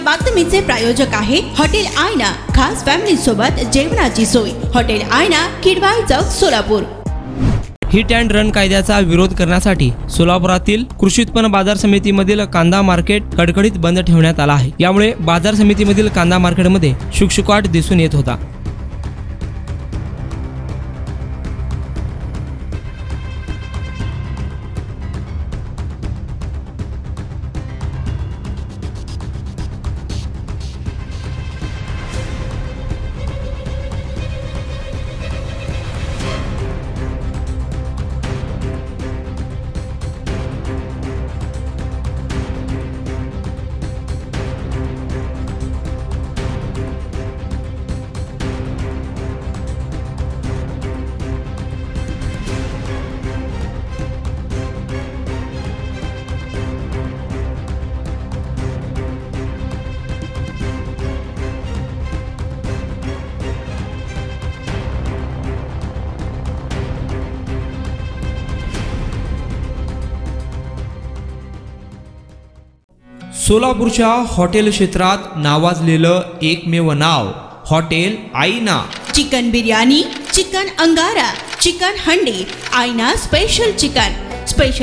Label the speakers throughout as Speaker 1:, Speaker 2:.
Speaker 1: बातमीचे प्रायोजक आहे हॉटेल आयना। खास फॅमिली सोबत जेवणाची सोय। हॉटेल आयना, किडवाई चौक, सोलापूर।
Speaker 2: हिट अँड रन कायद्याचा विरोध करण्यासाठी सोलापुरातील कृषी उत्पन्न बाजार समितीमधील कांदा मार्केट कडकडीत बंद ठेवण्यात आला आहे। यामुळे बाजार समितीमधील कांदा मार्केटमध्ये शुकशुकाट दिसून येत होता। सोलापूरच्या हॉटेल क्षेत्रात नावाजलेलं एकमेव नाव हॉटेल आईना।
Speaker 1: चिकन बिर्याणी, चिकन अंगारा, चिकन हंडी, आईना special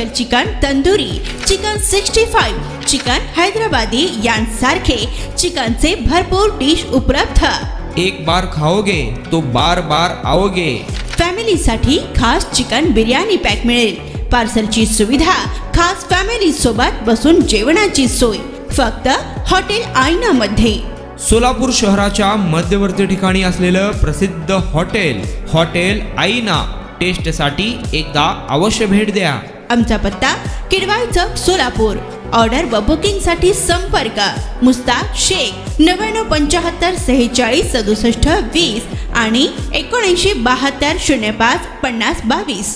Speaker 1: chicken tandoori, chicken 65, chicken Hyderabadi यांसारखे चिकनचे भरपूर डिश उपलब्ध।
Speaker 2: एक बार खाओगे तो बार बार आओगे।
Speaker 1: फॅमिलीसाठी खास चिकन बिर्याणी पॅक मिळेल। पार्सलची सुविधा, खास फॅमिली सोबत बसून जेवणाची सोय फक्त हॉटेल आईना मध्ये।
Speaker 2: सोलापूर शहराच्या मध्यवर्ती ठिकाणी असलेलं प्रसिद्ध हॉटेल आईना टेस्टसाठी एकदा अवश्य भेट द्या।
Speaker 1: आमचा पत्ता किडवाई चौक, सोलापूर। ऑर्डर व बुकिंग साठी संपर्क मुस्ताक शेख 9975 46 67 20 आणि 7972 05 50 22।